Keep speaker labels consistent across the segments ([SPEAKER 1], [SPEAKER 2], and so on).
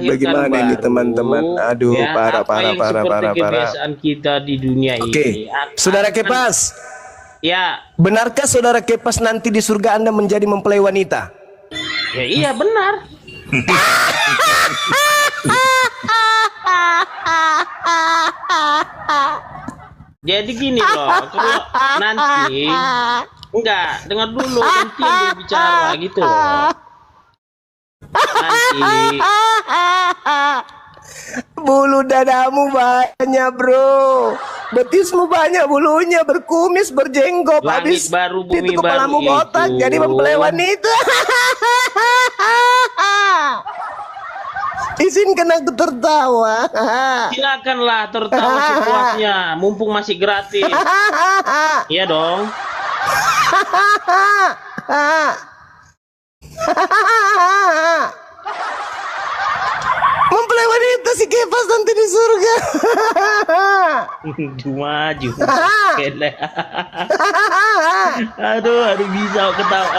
[SPEAKER 1] bagaimana
[SPEAKER 2] baru,
[SPEAKER 1] ini teman-teman? Aduh,
[SPEAKER 2] ya,
[SPEAKER 1] parah.
[SPEAKER 2] kebiasaan kita di dunia ini.
[SPEAKER 1] Saudara Kepas,
[SPEAKER 2] ya,
[SPEAKER 1] benarkah saudara Kepas nanti di surga Anda menjadi mempelai wanita?
[SPEAKER 2] ya iya benar. Jadi gini loh, kalau nanti enggak, dengar dulu nanti dia bicara gitu loh. Nanti
[SPEAKER 1] bulu dadamu banyak bro, betismu banyak bulunya, berkumis, berjenggot,
[SPEAKER 2] langit
[SPEAKER 1] habis
[SPEAKER 2] baru, bumi
[SPEAKER 1] itu kepalamu
[SPEAKER 2] baru
[SPEAKER 1] botak,
[SPEAKER 2] itu.
[SPEAKER 1] jadi mempelai wanita. Izinkan aku tertawa.
[SPEAKER 2] Silakanlah tertawa sepuasnya, mumpung masih gratis. Iya dong.
[SPEAKER 1] Mempelai wanita si Kepas nanti di surga.
[SPEAKER 2] Maju. Aduh bisa ketawa.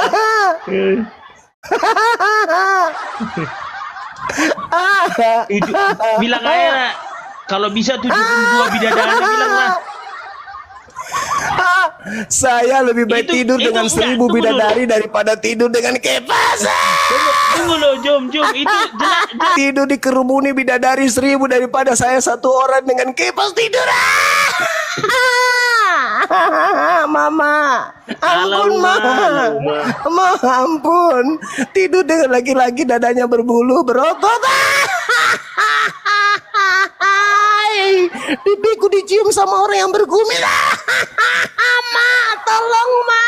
[SPEAKER 2] Bilang aja kalau bisa 72 bidadari, bilang lah.
[SPEAKER 1] Saya lebih baik tidur dengan 1000 bidadari daripada tidur dengan Kepas.
[SPEAKER 2] Tunggu loh, Jom, itu jelas.
[SPEAKER 1] Tidur di kerumuni bidadari 1000 daripada saya satu orang dengan Kepas tidur. Mama, ampun mama, ampun. Tidur dengan laki-laki dadanya berbulu berotot. Pipiku dicium sama orang yang berkumis. Ma, tolong ma.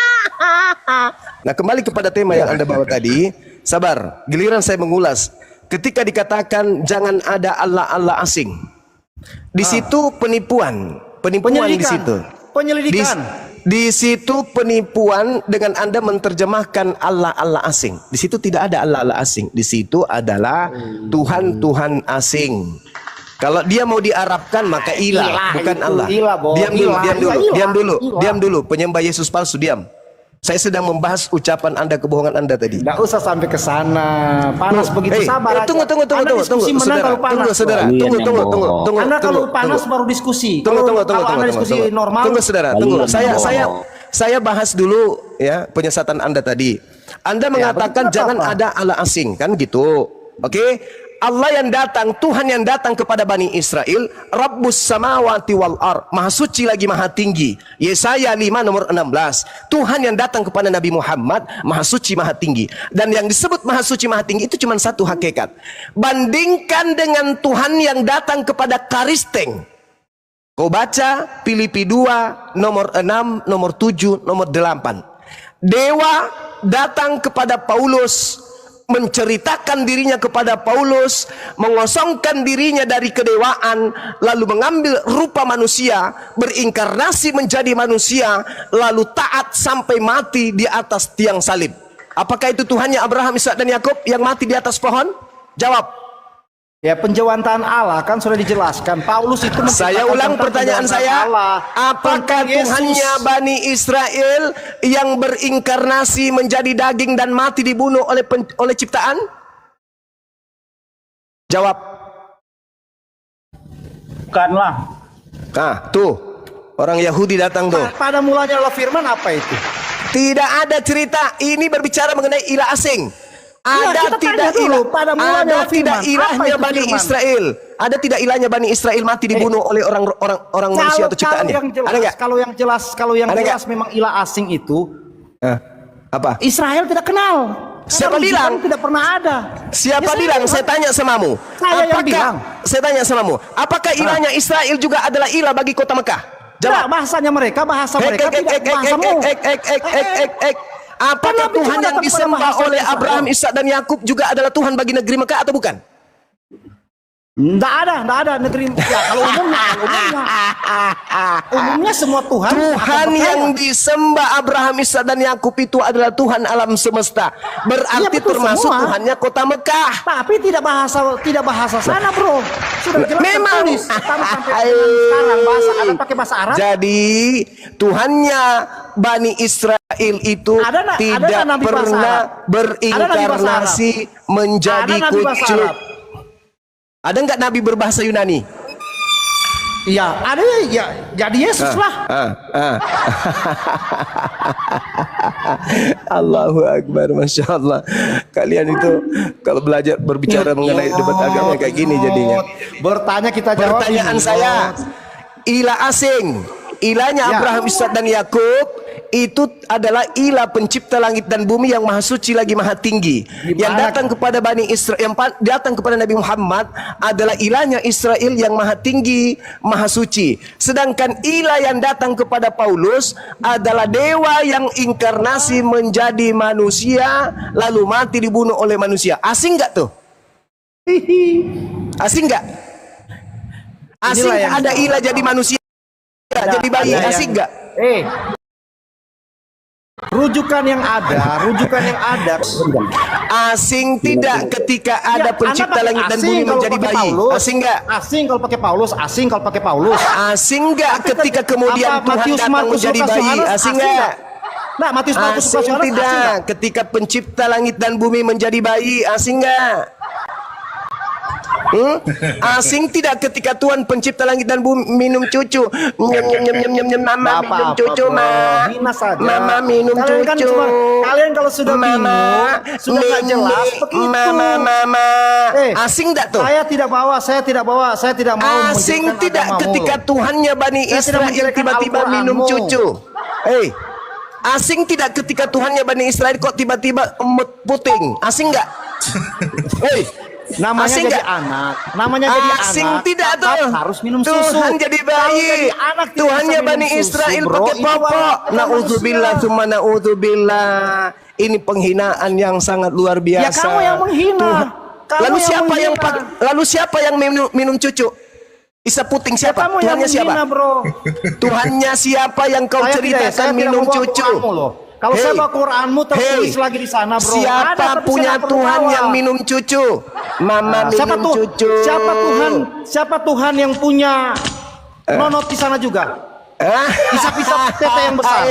[SPEAKER 1] Nah, kembali kepada tema yang Anda bawa tadi. Sabar, giliran saya mengulas. Ketika dikatakan jangan ada Allah asing, di situ penipuan di situ.
[SPEAKER 3] Penyelidikan.
[SPEAKER 1] Di situ penipuan dengan Anda menerjemahkan Allah asing. Di situ tidak ada Allah asing. Di situ adalah Tuhan asing. Kalau dia mau diarabkan maka ilah bukan Allah. Diam dulu. Penyembah Yesus palsu, diam. Saya sedang membahas ucapan Anda, kebohongan Anda tadi.
[SPEAKER 3] Nggak usah sampai ke sana. Panas begitu, sabar aja.
[SPEAKER 1] Tunggu, saudara. Tunggu.
[SPEAKER 3] Anda kalau panas baru diskusi.
[SPEAKER 1] Tunggu.
[SPEAKER 3] Diskusi normal.
[SPEAKER 1] Tunggu, saudara. Tunggu. Saya bahas dulu ya penyesatan Anda tadi. Anda mengatakan jangan ada Allah asing, kan gitu. Oke? Allah yang datang, Tuhan yang datang kepada Bani Israel, Rabbus samawati wal ar, maha suci lagi maha tinggi. Yesaya 5 nomor 16. Tuhan yang datang kepada Nabi Muhammad, maha suci maha tinggi. Dan yang disebut maha suci maha tinggi itu cuma satu hakikat. Bandingkan dengan Tuhan yang datang kepada Karisteng. Kau baca Filipi 2 nomor 6, nomor 7, nomor 8. Dewa datang kepada Paulus, menceritakan dirinya kepada Paulus, mengosongkan dirinya dari kedewaan, lalu mengambil rupa manusia, berinkarnasi menjadi manusia, lalu taat sampai mati di atas tiang salib. Apakah itu Tuhannya Abraham, Ishak dan Yakub yang mati di atas pohon? Jawab.
[SPEAKER 3] Ya, penjawatan Allah kan sudah dijelaskan. Paulus itu
[SPEAKER 1] saya ulang pertanyaan saya. Apakah Tuhannya Bani Israel yang berinkarnasi menjadi daging dan mati dibunuh oleh ciptaan? Jawab.
[SPEAKER 3] Bukanlah.
[SPEAKER 1] Nah, tuh orang Yahudi datang tuh.
[SPEAKER 3] Pada mulanya Allah firman apa itu?
[SPEAKER 1] Tidak ada cerita ini berbicara mengenai ilah asing. Ada tidak ilahnya Bani Israel? Ada tidak ilahnya Bani Israel mati dibunuh oleh orang manusia atau ciptaannya? Ada nggak?
[SPEAKER 3] Kalau yang jelas memang ilah asing itu
[SPEAKER 1] apa?
[SPEAKER 3] Israel tidak kenal.
[SPEAKER 1] Siapa bilang?
[SPEAKER 3] Tidak pernah ada.
[SPEAKER 1] Siapa bilang? Saya tanya samamu. Saya tanya samamu. Apakah ilahnya Israel juga adalah ilah bagi kota Mekah? Jawab.
[SPEAKER 3] Bahasanya mereka, bahasa mereka tidak bahasamu.
[SPEAKER 1] Apakah Tuhan yang disembah oleh Abraham, Ishak dan Yakub juga adalah Tuhan bagi negeri Mekah atau bukan?
[SPEAKER 3] Nggak ada negeri. Ya kalau umumnya semua Tuhan.
[SPEAKER 1] Tuhan yang disembah Abraham, Ishak dan Yakub itu adalah Tuhan alam semesta. Berarti
[SPEAKER 3] Iya, betul,
[SPEAKER 1] termasuk
[SPEAKER 3] semua.
[SPEAKER 1] Tuhannya kota Mekah.
[SPEAKER 3] Tapi tidak bahasa sana, bro. Sudah jelas
[SPEAKER 1] Memang.
[SPEAKER 3] tertulis. Sampai sekarang bahasa ada pakai bahasa Arab.
[SPEAKER 1] Jadi Tuhannya Bani Israel itu
[SPEAKER 3] Ada nggak
[SPEAKER 1] tidak
[SPEAKER 3] Nabi bahasa
[SPEAKER 1] pernah
[SPEAKER 3] Arab?
[SPEAKER 1] berinkarnasi menjadi
[SPEAKER 3] Ada Nabi bahasa
[SPEAKER 1] kucuk.
[SPEAKER 3] Arab?
[SPEAKER 1] Ada nggak Nabi berbahasa Yunani?
[SPEAKER 3] Iya, ada ya. Jadi Yesus lah.
[SPEAKER 1] Allahu Akbar, Masya Allah. Kalian itu kalau belajar berbicara mengenai debat agama kayak gini jadinya.
[SPEAKER 3] Bertanya kita jawab.
[SPEAKER 1] Pertanyaan saya, ilah asing, ilahnya
[SPEAKER 3] Ya.
[SPEAKER 1] Abraham, Ishak dan Yakub itu adalah ilah pencipta langit dan bumi yang maha suci lagi maha tinggi. Yang datang kepada Bani Israel, yang datang kepada Nabi Muhammad adalah ilahnya Israel yang maha tinggi, maha suci. Sedangkan ilah yang datang kepada Paulus adalah dewa yang inkarnasi menjadi manusia lalu mati dibunuh oleh manusia. Asing nggak tuh? Asing nggak? Asing
[SPEAKER 3] Inilah yang
[SPEAKER 1] ada ilah jadi manusia, jadi bayi. Asing nggak?
[SPEAKER 3] Rujukan yang ada.
[SPEAKER 1] Asing tidak ketika ada pencipta
[SPEAKER 3] Anda
[SPEAKER 1] langit dan
[SPEAKER 3] asing
[SPEAKER 1] bumi
[SPEAKER 3] kalau
[SPEAKER 1] menjadi
[SPEAKER 3] pakai
[SPEAKER 1] bayi.
[SPEAKER 3] Paulus.
[SPEAKER 1] Asing nggak?
[SPEAKER 3] Asing kalau pakai Paulus.
[SPEAKER 1] Asing nggak ketika kemudian
[SPEAKER 3] Apa
[SPEAKER 1] Tuhan
[SPEAKER 3] Matius,
[SPEAKER 1] datang
[SPEAKER 3] Markus,
[SPEAKER 1] menjadi
[SPEAKER 3] Lukas,
[SPEAKER 1] bayi?
[SPEAKER 3] Yohanes,
[SPEAKER 1] Asing
[SPEAKER 3] asing
[SPEAKER 1] nggak?
[SPEAKER 3] nggak? Nah, Matius, Markus, Lukas,
[SPEAKER 1] Asing
[SPEAKER 3] Yohanes, asing
[SPEAKER 1] tidak
[SPEAKER 3] nggak?
[SPEAKER 1] ketika pencipta langit dan bumi menjadi bayi. Asing nggak? Asing tidak ketika Tuhan pencipta langit dan bumi minum cucu. Mama minum cucu, mama minum cucu.
[SPEAKER 3] Kalian kalau sudah bingung, sudah nggak jelas begitu.
[SPEAKER 1] Mama. Asing tidak tuh?
[SPEAKER 3] Saya tidak bawa, saya tidak mau.
[SPEAKER 1] Asing
[SPEAKER 3] menjelekkan
[SPEAKER 1] tidak
[SPEAKER 3] agamamu
[SPEAKER 1] ketika
[SPEAKER 3] loh.
[SPEAKER 1] Tuhannya Bani
[SPEAKER 3] Saya tidak
[SPEAKER 1] Israel
[SPEAKER 3] menjelekkan
[SPEAKER 1] tiba-tiba
[SPEAKER 3] Al-Quranmu.
[SPEAKER 1] minum cucu. Asing tidak ketika Tuhannya Bani Israel kok tiba-tiba emut puting? Asing nggak?
[SPEAKER 3] Namanya
[SPEAKER 1] asing
[SPEAKER 3] jadi
[SPEAKER 1] nggak?
[SPEAKER 3] anak, namanya jadi
[SPEAKER 1] Asing
[SPEAKER 3] anak.
[SPEAKER 1] tidak
[SPEAKER 3] tetap
[SPEAKER 1] tuh.
[SPEAKER 3] harus minum susu.
[SPEAKER 1] Tuhan jadi
[SPEAKER 3] Kalau
[SPEAKER 1] bayi.
[SPEAKER 3] jadi anak tidak
[SPEAKER 1] Tuhannya
[SPEAKER 3] bisa minum
[SPEAKER 1] Bani
[SPEAKER 3] susu,
[SPEAKER 1] Israel
[SPEAKER 3] bro.
[SPEAKER 1] pakai
[SPEAKER 3] Itu
[SPEAKER 1] popok.
[SPEAKER 3] bukan
[SPEAKER 1] Nauzubillah
[SPEAKER 3] manusia.
[SPEAKER 1] tsumma nauzubillah. Ini penghinaan yang sangat luar
[SPEAKER 3] Ya
[SPEAKER 1] biasa.
[SPEAKER 3] kamu yang menghina. Kamu
[SPEAKER 1] Lalu
[SPEAKER 3] yang
[SPEAKER 1] siapa yang
[SPEAKER 3] menghina.
[SPEAKER 1] lalu siapa yang minum cucu? Isa puting
[SPEAKER 3] Ya
[SPEAKER 1] siapa?
[SPEAKER 3] kamu yang
[SPEAKER 1] Tuhannya siapa?
[SPEAKER 3] menghina, bro.
[SPEAKER 1] Tuhannya siapa yang kau
[SPEAKER 3] Saya
[SPEAKER 1] ceritakan minum
[SPEAKER 3] membawa
[SPEAKER 1] cucu?
[SPEAKER 3] Quranmu loh. Kalau saya bawa Quranmu tertulis
[SPEAKER 1] Hey,
[SPEAKER 3] lagi di sana, bro.
[SPEAKER 1] Siapa
[SPEAKER 3] Ada, tapi
[SPEAKER 1] punya
[SPEAKER 3] saya nggak perlu
[SPEAKER 1] Tuhan
[SPEAKER 3] bawa.
[SPEAKER 1] yang minum cucu? Mama
[SPEAKER 3] Siapa
[SPEAKER 1] minum
[SPEAKER 3] tuh?
[SPEAKER 1] cucu.
[SPEAKER 3] Siapa Tuhan yang punya nonot di sana juga? Pisah-pisah tete yang besar.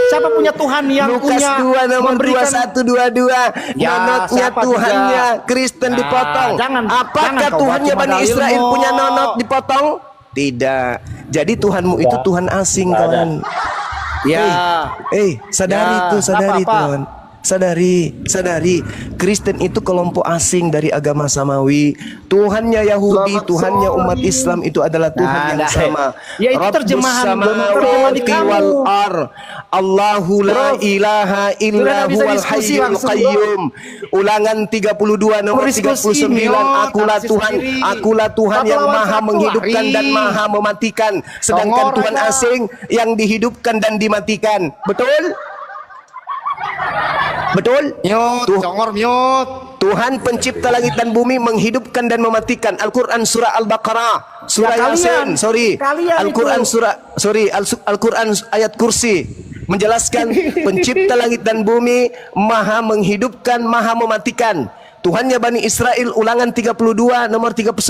[SPEAKER 3] Siapa punya Tuhan yang
[SPEAKER 1] Lukas
[SPEAKER 3] punya
[SPEAKER 1] 2 nomor
[SPEAKER 3] memberikan
[SPEAKER 1] 2122.
[SPEAKER 3] Ya,
[SPEAKER 1] Nonotnya
[SPEAKER 3] siapa
[SPEAKER 1] Tuhannya
[SPEAKER 3] juga?
[SPEAKER 1] Kristen
[SPEAKER 3] Nah,
[SPEAKER 1] dipotong.
[SPEAKER 3] jangan
[SPEAKER 1] Apakah
[SPEAKER 3] kau
[SPEAKER 1] Tuhannya
[SPEAKER 3] baca
[SPEAKER 1] Bani
[SPEAKER 3] dalilmu.
[SPEAKER 1] Israel punya nonot dipotong? Tidak. Jadi Tuhanmu itu Tuhan asing, kawan.
[SPEAKER 3] Ya.
[SPEAKER 1] Sadari
[SPEAKER 3] Ya,
[SPEAKER 1] itu, sadari
[SPEAKER 3] apa-apa.
[SPEAKER 1] Tuhan. Sadari. Kristen itu kelompok asing dari agama samawi. Tuhannya Yahudi, Tuhannya umat Islam itu adalah Tuhan yang sama.
[SPEAKER 3] Ya, itu terjemahan di kamu.
[SPEAKER 1] wal ar. Allahu la
[SPEAKER 3] Bro,
[SPEAKER 1] ilaha illa
[SPEAKER 3] sudah bisa
[SPEAKER 1] huwal
[SPEAKER 3] diskusi
[SPEAKER 1] hayyul
[SPEAKER 3] langsung,
[SPEAKER 1] qayyum. Ulangan 32 nomor
[SPEAKER 3] Diskusi,
[SPEAKER 1] 39. Akulah
[SPEAKER 3] diskusi
[SPEAKER 1] Tuhan,
[SPEAKER 3] sendiri.
[SPEAKER 1] akulah Tuhan
[SPEAKER 3] Satu
[SPEAKER 1] yang
[SPEAKER 3] lawan
[SPEAKER 1] maha
[SPEAKER 3] satu,
[SPEAKER 1] menghidupkan
[SPEAKER 3] lari.
[SPEAKER 1] dan maha mematikan. Sedangkan
[SPEAKER 3] Tongor
[SPEAKER 1] Tuhan
[SPEAKER 3] aja.
[SPEAKER 1] asing yang dihidupkan dan dimatikan. Betul? Betul?
[SPEAKER 3] Mute.
[SPEAKER 1] Tuhan pencipta langit dan bumi menghidupkan dan mematikan. Al-Quran surah Al-Baqarah, surah
[SPEAKER 3] Ya, kalian.
[SPEAKER 1] Yasin, sorry.
[SPEAKER 3] Kalian
[SPEAKER 1] Al-Quran
[SPEAKER 3] itu.
[SPEAKER 1] Al-Quran ayat kursi menjelaskan pencipta langit dan bumi maha menghidupkan, maha mematikan. Tuhannya Bani Israel ulangan 32 nomor 39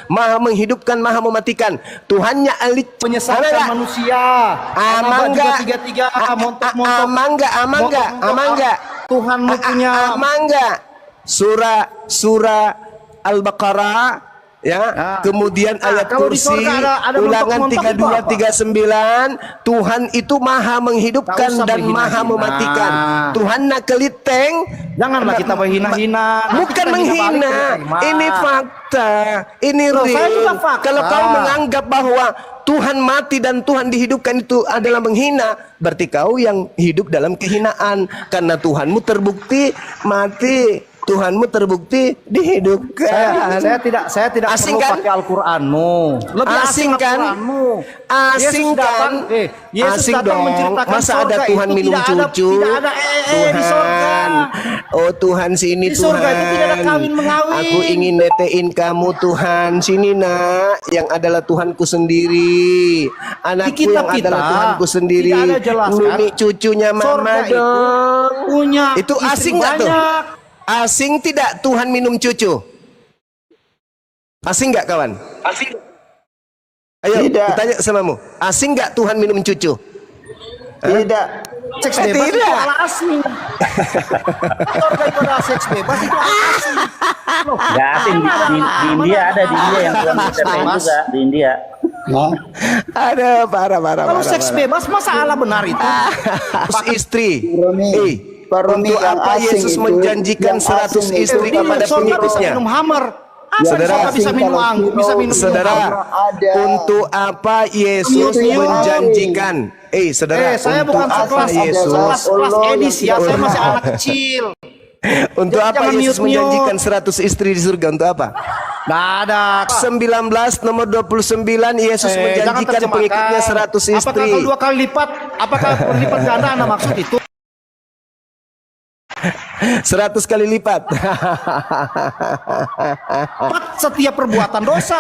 [SPEAKER 1] maha menghidupkan, maha mematikan. Tuhannya
[SPEAKER 3] Menyesatkan manusia.
[SPEAKER 1] Amangga.
[SPEAKER 3] Tiga-tiga montok.
[SPEAKER 1] Amangga.
[SPEAKER 3] Tuhanmu punya
[SPEAKER 1] Amangga. Surah Al-Baqarah ya, kemudian ayat
[SPEAKER 3] kalau di
[SPEAKER 1] kursi
[SPEAKER 3] surga ada
[SPEAKER 1] ulangan
[SPEAKER 3] montok-montok itu apa?
[SPEAKER 1] 32 39 Tuhan itu maha menghidupkan
[SPEAKER 3] Tak usah
[SPEAKER 1] dan
[SPEAKER 3] menghina-hina.
[SPEAKER 1] maha mematikan. Tuhan nak keliteng.
[SPEAKER 3] Janganlah kita menghina-hina. Nanti
[SPEAKER 1] Bukan
[SPEAKER 3] kita hina balik,
[SPEAKER 1] menghina,
[SPEAKER 3] kita terima.
[SPEAKER 1] ini fakta, ini
[SPEAKER 3] Loh, saya juga
[SPEAKER 1] real.
[SPEAKER 3] fakta.
[SPEAKER 1] Kalau kau menganggap bahwa Tuhan mati dan Tuhan dihidupkan itu adalah menghina, berarti kau yang hidup dalam kehinaan, karena Tuhanmu terbukti mati Tuhanmu terbukti dihidupkan.
[SPEAKER 3] Saya tidak
[SPEAKER 1] Asing
[SPEAKER 3] perlu
[SPEAKER 1] kan?
[SPEAKER 3] pakai Al-Qur'anmu. Lebih
[SPEAKER 1] Asing kan?
[SPEAKER 3] Al-Qur'anmu.
[SPEAKER 1] Asing
[SPEAKER 3] Yesus datang,
[SPEAKER 1] kan?
[SPEAKER 3] Yesus
[SPEAKER 1] Asing
[SPEAKER 3] datang
[SPEAKER 1] dong.
[SPEAKER 3] menceritakan
[SPEAKER 1] Masa
[SPEAKER 3] sorga
[SPEAKER 1] ada Tuhan
[SPEAKER 3] itu
[SPEAKER 1] minum
[SPEAKER 3] tidak
[SPEAKER 1] cucu?
[SPEAKER 3] Tidak ada di sorga.
[SPEAKER 1] Oh Tuhan sini
[SPEAKER 3] Di
[SPEAKER 1] Tuhan.
[SPEAKER 3] sorga itu tidak ada kawin mengawin.
[SPEAKER 1] Aku ingin netein kamu Tuhan. Sini nak, yang adalah Tuhanku sendiri. Anakku
[SPEAKER 3] kitab
[SPEAKER 1] yang adalah
[SPEAKER 3] kita
[SPEAKER 1] Tuhanku sendiri.
[SPEAKER 3] tidak ada jelaskan.
[SPEAKER 1] Nuni cucunya mama
[SPEAKER 3] Sorga itu
[SPEAKER 1] dong.
[SPEAKER 3] punya
[SPEAKER 1] Itu
[SPEAKER 3] istri
[SPEAKER 1] asing nggak tuh?
[SPEAKER 3] banyak.
[SPEAKER 1] Asing tidak Tuhan minum cucu? Asing nggak kawan? Asing. Ayo,
[SPEAKER 4] Tidak.
[SPEAKER 1] tanya samamu. Asing nggak Tuhan minum cucu?
[SPEAKER 4] Tidak.
[SPEAKER 3] Seks bebas itu
[SPEAKER 1] Tidak.
[SPEAKER 3] ala asing. Sorga itu adalah seks bebas itu ala asing. Loh,
[SPEAKER 5] Nggak asing di India ada di India yang Tuhan ceritain juga di India.
[SPEAKER 1] Ada parah.
[SPEAKER 3] kalau seks bebas masa Allah benar itu?
[SPEAKER 1] Istri.
[SPEAKER 4] Pak Romi,
[SPEAKER 1] Untuk
[SPEAKER 4] yang
[SPEAKER 1] apa
[SPEAKER 4] asing
[SPEAKER 1] Yesus
[SPEAKER 4] itu,
[SPEAKER 1] menjanjikan
[SPEAKER 4] yang
[SPEAKER 1] 100
[SPEAKER 4] asing itu
[SPEAKER 1] istri
[SPEAKER 4] kan
[SPEAKER 1] kepada
[SPEAKER 3] Sorga bisa
[SPEAKER 1] pengikutnya?
[SPEAKER 3] minum hammer. Apa
[SPEAKER 1] Saudara,
[SPEAKER 3] sorga bisa minum
[SPEAKER 4] kalau
[SPEAKER 3] anggur, bisa minum
[SPEAKER 1] Saudara,
[SPEAKER 4] Ada.
[SPEAKER 1] untuk apa Yesus
[SPEAKER 4] Itu yang
[SPEAKER 1] menjanjikan? Saudara,
[SPEAKER 3] saya
[SPEAKER 1] untuk
[SPEAKER 3] bukan
[SPEAKER 1] apa
[SPEAKER 3] sekelas
[SPEAKER 1] Yesus?
[SPEAKER 3] kelas edis ya, saya masih anak kecil.
[SPEAKER 1] Untuk apa
[SPEAKER 3] Jangan
[SPEAKER 1] Yesus
[SPEAKER 3] mute-mute.
[SPEAKER 1] menjanjikan 100 istri di surga? Untuk apa?
[SPEAKER 3] Nggak ada.
[SPEAKER 1] 19 nomor 29 Yesus
[SPEAKER 3] Jangan
[SPEAKER 1] menjanjikan
[SPEAKER 3] terjemahkan.
[SPEAKER 1] pengikutnya 100
[SPEAKER 3] Apakah
[SPEAKER 1] istri.
[SPEAKER 3] kalau 2 kali lipat? Apakah berlipat ganda Anda maksud itu?
[SPEAKER 1] 100 kali lipat.
[SPEAKER 3] Setiap perbuatan dosa.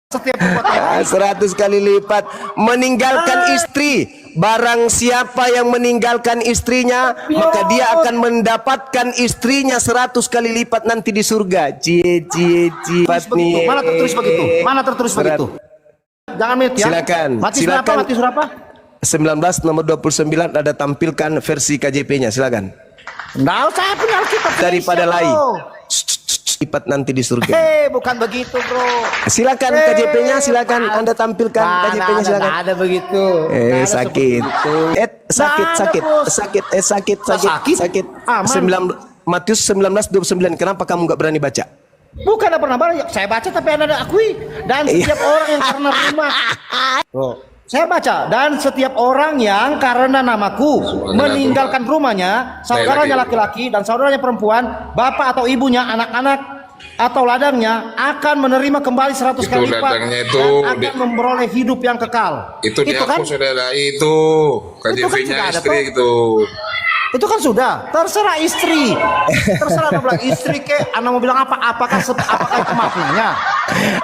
[SPEAKER 3] Setiap perbuatan
[SPEAKER 1] 100 kali lipat. Meninggalkan istri. Barang siapa yang meninggalkan istrinya, maka dia akan mendapatkan istrinya 100 kali lipat nanti di surga. Cie.
[SPEAKER 3] begitu. Mana tertulis begitu? Mana tertulis begitu? Jangan mute ya.
[SPEAKER 1] Silakan.
[SPEAKER 3] Mati
[SPEAKER 1] Silakan.
[SPEAKER 3] berapa? Mati berapa?
[SPEAKER 1] 19 nomor 29 ada tampilkan versi KJP-nya. Silakan.
[SPEAKER 3] Nggak, saya punya Alkitab
[SPEAKER 1] Daripada
[SPEAKER 3] Indonesia,
[SPEAKER 1] lain.
[SPEAKER 3] bro.
[SPEAKER 1] Lipat nanti di surga.
[SPEAKER 3] Bukan begitu, bro.
[SPEAKER 1] Silakan KJP-nya, silakan Anda tampilkan KJP-nya, silakan.
[SPEAKER 3] Nggak ada begitu. Nggak ada
[SPEAKER 1] Sakit.
[SPEAKER 3] seperti itu.
[SPEAKER 1] Sakit.
[SPEAKER 3] Nggak ada, bos.
[SPEAKER 1] Sakit.
[SPEAKER 3] Aman.
[SPEAKER 1] 9 Matius 19:29. Kenapa kamu nggak berani baca?
[SPEAKER 3] Bukan ada pernah baca. Saya baca tapi Anda akui. Dan setiap orang yang karena rumah. Bro, saya baca. Dan setiap orang yang karena namaku meninggalkan rumahnya, saudaranya laki-laki dan saudaranya perempuan, bapak atau ibunya, anak-anak atau ladangnya akan menerima kembali 100
[SPEAKER 6] Itu
[SPEAKER 3] kali lipat
[SPEAKER 6] ladangnya itu
[SPEAKER 3] dan akan memperoleh hidup yang kekal.
[SPEAKER 6] Itu
[SPEAKER 3] kan?
[SPEAKER 6] dihapus saudara itu
[SPEAKER 3] Itu kan
[SPEAKER 6] KJP-nya
[SPEAKER 3] sudah ada,
[SPEAKER 6] istri
[SPEAKER 3] toh.
[SPEAKER 6] gitu.
[SPEAKER 3] Itu kan sudah terserah istri, terserah Anda bilang istri ke, Anda mau bilang apa? Apakah itu maknanya?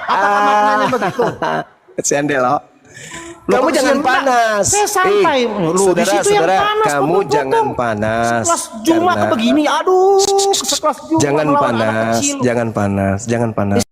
[SPEAKER 3] Apakah maknanya begitu?
[SPEAKER 1] Sendelo.
[SPEAKER 3] Loh,
[SPEAKER 1] Kamu
[SPEAKER 3] kok
[SPEAKER 1] jangan
[SPEAKER 3] siang
[SPEAKER 1] panas.
[SPEAKER 3] saya santai. Loh, di situ yang
[SPEAKER 1] Saudara,
[SPEAKER 3] panas,
[SPEAKER 1] kamu
[SPEAKER 3] potong-potong.
[SPEAKER 1] jangan panas.
[SPEAKER 3] Sekelas Jumat
[SPEAKER 1] Karena-
[SPEAKER 3] begini, aduh, sekelas Jumat
[SPEAKER 1] Jangan
[SPEAKER 3] melawan anak
[SPEAKER 1] panas,
[SPEAKER 3] kecil.
[SPEAKER 1] jangan panas.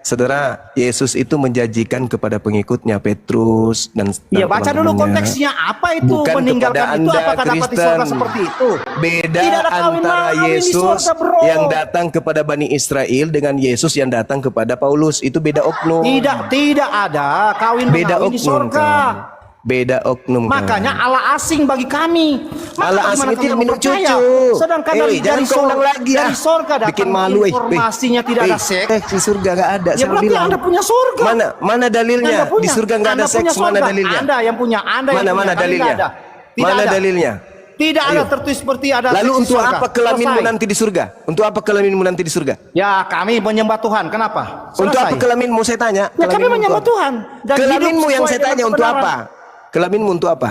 [SPEAKER 1] Saudara, Yesus itu menjanjikan kepada pengikutnya Petrus dan
[SPEAKER 3] Ya baca dulu
[SPEAKER 1] teman-temannya.
[SPEAKER 3] konteksnya apa itu
[SPEAKER 1] Bukan
[SPEAKER 3] meninggalkan
[SPEAKER 1] kepada
[SPEAKER 3] itu
[SPEAKER 1] Anda,
[SPEAKER 3] apakah dapat di
[SPEAKER 1] Kristen.
[SPEAKER 3] surga seperti itu?
[SPEAKER 1] Beda
[SPEAKER 3] Tidak ada kawin
[SPEAKER 1] antara
[SPEAKER 3] mawin di
[SPEAKER 1] Yesus
[SPEAKER 3] surga, bro.
[SPEAKER 1] yang datang kepada Bani Israel dengan Yesus yang datang kepada Paulus. Itu beda oknum.
[SPEAKER 3] Tidak ada kawin
[SPEAKER 1] Beda
[SPEAKER 3] mengawin di
[SPEAKER 1] oknum.
[SPEAKER 3] surga.
[SPEAKER 1] kawan. Beda oknum.
[SPEAKER 3] Makanya
[SPEAKER 1] kawan.
[SPEAKER 3] Allah asing bagi kami. Maka
[SPEAKER 1] Allah asing
[SPEAKER 3] gimana
[SPEAKER 1] itu yang
[SPEAKER 3] kamu
[SPEAKER 1] minum
[SPEAKER 3] percaya?
[SPEAKER 1] cucu.
[SPEAKER 3] Sedangkan
[SPEAKER 1] Jangan kau ulang lagi
[SPEAKER 3] dari surga datang
[SPEAKER 1] bikin malu.
[SPEAKER 3] informasinya tidak ada seks.
[SPEAKER 1] Di surga gak ada.
[SPEAKER 3] Ya
[SPEAKER 1] Saya
[SPEAKER 3] berarti
[SPEAKER 1] bilang.
[SPEAKER 3] Anda punya surga.
[SPEAKER 1] Mana dalilnya?
[SPEAKER 3] Anda punya.
[SPEAKER 1] Di surga nggak ada
[SPEAKER 3] Anda punya
[SPEAKER 1] seks. Mana
[SPEAKER 3] surga.
[SPEAKER 1] dalilnya?
[SPEAKER 3] Anda yang punya. Anda yang punya.
[SPEAKER 1] Mana
[SPEAKER 3] Kami
[SPEAKER 1] dalilnya?
[SPEAKER 3] nggak ada. Tidak
[SPEAKER 1] Mana
[SPEAKER 3] ada.
[SPEAKER 1] dalilnya?
[SPEAKER 3] Tidak ada
[SPEAKER 1] Ayo.
[SPEAKER 3] tertulis seperti ada.
[SPEAKER 1] Lalu
[SPEAKER 3] seks di
[SPEAKER 1] untuk
[SPEAKER 3] surga.
[SPEAKER 1] apa kelaminmu
[SPEAKER 3] Selesai.
[SPEAKER 1] nanti di surga? Untuk apa kelaminmu nanti di surga?
[SPEAKER 3] Ya kami menyembah Tuhan. Kenapa?
[SPEAKER 1] Untuk apa
[SPEAKER 3] Selesai.
[SPEAKER 1] kelaminmu saya tanya?
[SPEAKER 3] Ya kami
[SPEAKER 1] Kelaminmu
[SPEAKER 3] menyembah
[SPEAKER 1] untuk apa?
[SPEAKER 3] Tuhan. Dan
[SPEAKER 1] Kelaminmu
[SPEAKER 3] hidup
[SPEAKER 1] yang
[SPEAKER 3] sesuai
[SPEAKER 1] saya
[SPEAKER 3] dengan
[SPEAKER 1] tanya untuk
[SPEAKER 3] kebenaran.
[SPEAKER 1] apa? Kelaminmu untuk apa?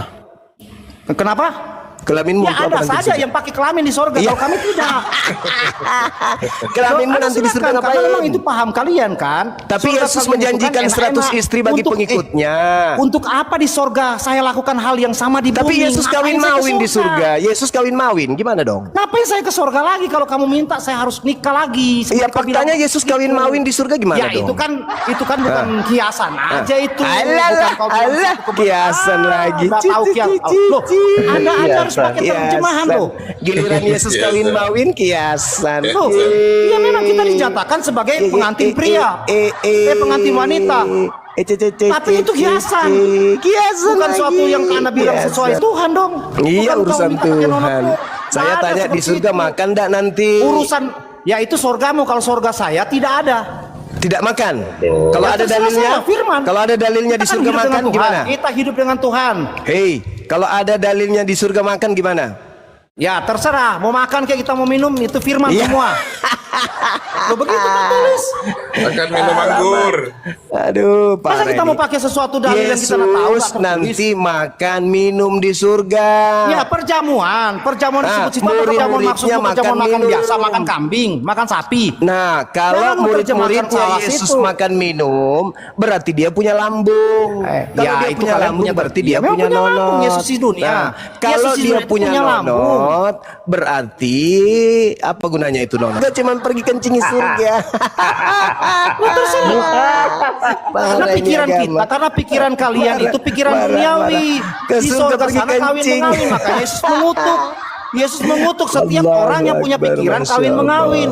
[SPEAKER 3] Kenapa?
[SPEAKER 1] Kelaminmu
[SPEAKER 3] Ya
[SPEAKER 1] untuk apa
[SPEAKER 3] ada
[SPEAKER 1] nanti di
[SPEAKER 3] saja
[SPEAKER 1] surga?
[SPEAKER 3] yang pakai kelamin di sorga.
[SPEAKER 1] Iya.
[SPEAKER 3] Kalau kami tidak.
[SPEAKER 1] Kelaminmu
[SPEAKER 3] Anda
[SPEAKER 1] nanti di surga
[SPEAKER 3] silakan,
[SPEAKER 1] ngapain?
[SPEAKER 3] karena memang itu paham kalian kan.
[SPEAKER 1] Tapi
[SPEAKER 3] Surga
[SPEAKER 1] Yesus
[SPEAKER 3] kalian
[SPEAKER 1] menjanjikan
[SPEAKER 3] itu kan
[SPEAKER 1] 100 istri bagi pengikutnya.
[SPEAKER 3] Untuk apa di sorga saya lakukan hal yang sama di bumi?
[SPEAKER 1] Tapi Yesus
[SPEAKER 3] Ngapain
[SPEAKER 1] kawin
[SPEAKER 3] saya ke
[SPEAKER 1] mawin di surga. Yesus kawin mawin, gimana dong?
[SPEAKER 3] Ngapain saya ke sorga lagi kalau kamu minta saya harus nikah lagi?
[SPEAKER 1] Iya,
[SPEAKER 3] Seperti kau
[SPEAKER 1] faktanya
[SPEAKER 3] bilang,
[SPEAKER 1] Yesus kawin
[SPEAKER 3] itu.
[SPEAKER 1] mawin di surga gimana
[SPEAKER 3] Ya
[SPEAKER 1] dong?
[SPEAKER 3] itu kan bukan hiasan aja itu.
[SPEAKER 1] Alah,
[SPEAKER 3] Bukan kau bilang
[SPEAKER 1] alah,
[SPEAKER 3] itu kebenaran.
[SPEAKER 1] kiasan lagi.
[SPEAKER 3] Nggak tahu kiasan. Loh, Anda aja harus pakai terjemahan
[SPEAKER 1] Kiasan.
[SPEAKER 3] loh.
[SPEAKER 1] Giliran Yesus kawin mawin kiasan.
[SPEAKER 3] Tuh, iya memang kita dijatakan sebagai pengantin pria, pengantin wanita. Tapi itu hiasan.
[SPEAKER 1] Kiasan
[SPEAKER 3] Bukan
[SPEAKER 1] lagi.
[SPEAKER 3] suatu yang Anda bilang
[SPEAKER 1] Kiasan.
[SPEAKER 3] sesuai Tuhan dong.
[SPEAKER 1] Iya,
[SPEAKER 3] Bukan kau
[SPEAKER 1] urusan
[SPEAKER 3] minta pakai
[SPEAKER 1] Tuhan.
[SPEAKER 3] nomor.
[SPEAKER 1] Saya
[SPEAKER 3] Nggak ada
[SPEAKER 1] tanya di
[SPEAKER 3] seperti
[SPEAKER 1] surga
[SPEAKER 3] itu.
[SPEAKER 1] makan enggak nanti?
[SPEAKER 3] Urusan ya itu surgamu, kalau surga saya tidak ada.
[SPEAKER 1] Tidak makan. Kalau
[SPEAKER 3] Ya,
[SPEAKER 1] ada
[SPEAKER 3] terserah
[SPEAKER 1] dalilnya,
[SPEAKER 3] saya, firman.
[SPEAKER 1] kalau ada dalilnya di
[SPEAKER 3] Kita kan
[SPEAKER 1] surga
[SPEAKER 3] hidup dengan
[SPEAKER 1] makan
[SPEAKER 3] Tuhan.
[SPEAKER 1] gimana?
[SPEAKER 3] Kita hidup dengan Tuhan.
[SPEAKER 1] Hei, kalau ada dalilnya di surga makan gimana?
[SPEAKER 3] Ya terserah, mau makan kayak kita mau minum itu firman
[SPEAKER 1] Iya.
[SPEAKER 3] semua. Lo begitu kan tulis.
[SPEAKER 6] Akan minum anggur.
[SPEAKER 1] Aduh,
[SPEAKER 3] Masa
[SPEAKER 1] parah
[SPEAKER 3] kita
[SPEAKER 1] ini.
[SPEAKER 3] mau pakai sesuatu dalil yang kita nggak tahu?
[SPEAKER 1] Yesus
[SPEAKER 3] nggak tertulis?
[SPEAKER 1] nanti makan minum di surga.
[SPEAKER 3] Ya perjamuan disebut situ apa perjamuan
[SPEAKER 1] murid-muridnya
[SPEAKER 3] maksudnya perjamuan
[SPEAKER 1] makan
[SPEAKER 3] makan
[SPEAKER 1] minum.
[SPEAKER 3] biasa, makan kambing, makan sapi.
[SPEAKER 1] Nah, kalau
[SPEAKER 3] Jangan
[SPEAKER 1] murid-muridnya
[SPEAKER 3] menerjemahkan salah
[SPEAKER 1] Yesus
[SPEAKER 3] situ.
[SPEAKER 1] makan minum, berarti dia punya lambung. Kalau
[SPEAKER 3] Ya,
[SPEAKER 1] dia
[SPEAKER 3] itu
[SPEAKER 1] punya
[SPEAKER 3] kalian
[SPEAKER 1] lambung,
[SPEAKER 3] punya
[SPEAKER 1] berarti
[SPEAKER 3] tertib.
[SPEAKER 1] dia
[SPEAKER 3] Memang
[SPEAKER 1] punya
[SPEAKER 3] punya lambung,
[SPEAKER 1] nonot.
[SPEAKER 3] Yesus di dunia.
[SPEAKER 1] Nah, kalau
[SPEAKER 3] Yesus di
[SPEAKER 1] dia
[SPEAKER 3] dunia
[SPEAKER 1] punya
[SPEAKER 3] punya lambung.
[SPEAKER 1] nonot, berarti apa gunanya itu nonot? Gak cuma pergi kencing di surga.
[SPEAKER 3] Karena pikiran kita, karena pikiran kalian itu pikiran duniawi.
[SPEAKER 1] Ke
[SPEAKER 3] Di
[SPEAKER 1] surga
[SPEAKER 3] surga
[SPEAKER 1] pergi
[SPEAKER 3] sana kawin
[SPEAKER 1] kencing.
[SPEAKER 3] mengawin, makanya Yesus mengutuk. Yesus mengutuk setiap orang yang punya pikiran kawin mengawin.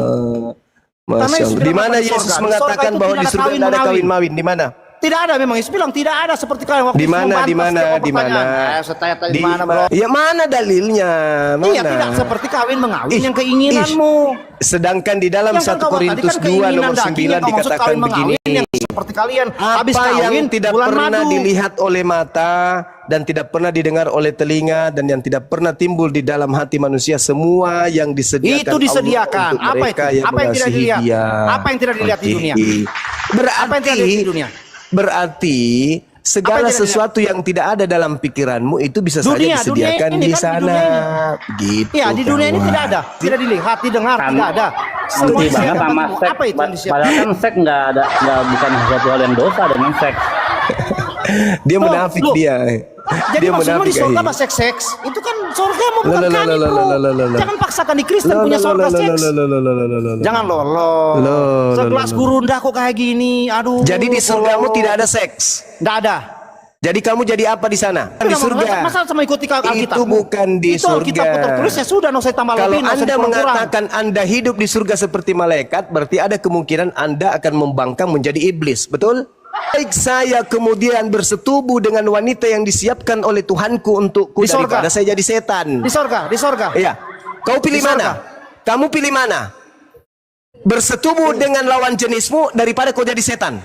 [SPEAKER 3] Karena
[SPEAKER 1] Masya
[SPEAKER 3] Yesus
[SPEAKER 1] Allah.
[SPEAKER 3] bilang
[SPEAKER 1] Di mana
[SPEAKER 3] apa di
[SPEAKER 1] Yesus
[SPEAKER 3] surga? Di
[SPEAKER 1] mengatakan
[SPEAKER 3] surga itu
[SPEAKER 1] bahwa
[SPEAKER 3] tidak
[SPEAKER 1] di
[SPEAKER 3] ada
[SPEAKER 1] surga tidak ada
[SPEAKER 3] kawin-mengawin.
[SPEAKER 1] kawin mawin? Di mana?
[SPEAKER 3] Tidak ada, memang Yesus bilang tidak ada seperti kalian waktu
[SPEAKER 1] Di mana?
[SPEAKER 3] membantah
[SPEAKER 1] Di mana?
[SPEAKER 3] setiap
[SPEAKER 1] Di mana?
[SPEAKER 3] pertanyaan. Saya tanya di mana, bro?
[SPEAKER 1] Ya mana dalilnya? Mana?
[SPEAKER 3] Iya, tidak seperti kawin mengawin
[SPEAKER 1] Ih,
[SPEAKER 3] yang keinginanmu.
[SPEAKER 1] Sedangkan di dalam
[SPEAKER 3] Yang
[SPEAKER 1] 1
[SPEAKER 3] kan kau
[SPEAKER 1] Korintus
[SPEAKER 3] tadi kan
[SPEAKER 1] 2
[SPEAKER 3] keinginan
[SPEAKER 1] nomor
[SPEAKER 3] daging
[SPEAKER 1] 9
[SPEAKER 3] yang kau maksud
[SPEAKER 1] dikatakan
[SPEAKER 3] kawin
[SPEAKER 1] begini.
[SPEAKER 3] mengawin yang seperti kalian habis
[SPEAKER 1] Apa
[SPEAKER 3] kawin
[SPEAKER 1] yang tidak
[SPEAKER 3] bulan
[SPEAKER 1] pernah
[SPEAKER 3] madu.
[SPEAKER 1] dilihat oleh mata dan tidak pernah didengar oleh telinga dan yang tidak pernah timbul di dalam hati manusia, semua yang disediakan
[SPEAKER 3] Itu disediakan.
[SPEAKER 1] Allah untuk
[SPEAKER 3] Apa
[SPEAKER 1] mereka
[SPEAKER 3] itu?
[SPEAKER 1] yang
[SPEAKER 3] Apa yang tidak
[SPEAKER 1] mengasihi
[SPEAKER 3] dilihat?
[SPEAKER 1] Dia.
[SPEAKER 3] Apa yang tidak dilihat di dunia?
[SPEAKER 1] Berarti,
[SPEAKER 3] Apa yang tidak dilihat di dunia?
[SPEAKER 1] Berarti segala
[SPEAKER 3] tidak
[SPEAKER 1] sesuatu yang tidak ada dalam pikiranmu itu bisa
[SPEAKER 3] Dunia,
[SPEAKER 1] saja disediakan
[SPEAKER 3] dunia ini
[SPEAKER 1] di
[SPEAKER 3] kan, di
[SPEAKER 1] sana.
[SPEAKER 3] dunia
[SPEAKER 1] Gitu.
[SPEAKER 3] Iya, di dunia ini
[SPEAKER 1] kawan.
[SPEAKER 3] tidak ada, tidak dilihat, didengar,
[SPEAKER 5] Kan-
[SPEAKER 3] tidak ada. Semua
[SPEAKER 5] Benci banget
[SPEAKER 3] disediakan
[SPEAKER 5] sama
[SPEAKER 3] bagimu.
[SPEAKER 5] seks.
[SPEAKER 3] Apa itu yang disiapkan?
[SPEAKER 5] Padahal kan seks nggak bukan sesuatu hal yang dosa dengan seks.
[SPEAKER 1] Dia
[SPEAKER 3] Loh,
[SPEAKER 1] munafik
[SPEAKER 3] loh.
[SPEAKER 1] dia.
[SPEAKER 3] Jadi
[SPEAKER 1] Dia
[SPEAKER 3] maksudmu di surga
[SPEAKER 1] Ahi.
[SPEAKER 3] apa seks-seks? Itu kan surga mau bukan
[SPEAKER 1] Loh, loh,
[SPEAKER 3] kami,
[SPEAKER 1] loh,
[SPEAKER 3] bro.
[SPEAKER 1] loh, loh, loh, loh.
[SPEAKER 3] Jangan paksakan di Kristen
[SPEAKER 1] Loh,
[SPEAKER 3] punya
[SPEAKER 1] loh,
[SPEAKER 3] surga
[SPEAKER 1] loh, loh,
[SPEAKER 3] seks.
[SPEAKER 1] loh, loh, loh, loh, loh, loh, loh.
[SPEAKER 3] Jangan lolo.
[SPEAKER 1] Loh,
[SPEAKER 3] Segelas
[SPEAKER 1] loh, loh.
[SPEAKER 3] gurunda kok kayak gini. Aduh.
[SPEAKER 1] Jadi di surgamu
[SPEAKER 3] lolo.
[SPEAKER 1] tidak ada seks.
[SPEAKER 3] Tidak ada.
[SPEAKER 1] Jadi kamu jadi apa di sana? Di surga.
[SPEAKER 3] Masa sama ikuti Alkitab?
[SPEAKER 1] Itu bukan di
[SPEAKER 3] Itu Alkitabku
[SPEAKER 1] surga.
[SPEAKER 3] tertulis ya sudah, nggak usah tambah
[SPEAKER 1] Kalau
[SPEAKER 3] lebih, nggak usah
[SPEAKER 1] Anda
[SPEAKER 3] dikurang-kurang.
[SPEAKER 1] mengatakan Anda hidup di surga seperti malaikat, berarti ada kemungkinan Anda akan membangkang menjadi iblis, betul? Baik saya kemudian bersetubuh dengan wanita yang disiapkan oleh Tuhanku untukku
[SPEAKER 3] Di surga.
[SPEAKER 1] daripada saya jadi setan.
[SPEAKER 3] Di surga, di surga.
[SPEAKER 1] Iya. Kau pilih
[SPEAKER 3] Di surga.
[SPEAKER 1] mana? Kamu pilih mana? Bersetubuh dengan lawan jenismu daripada kau jadi setan.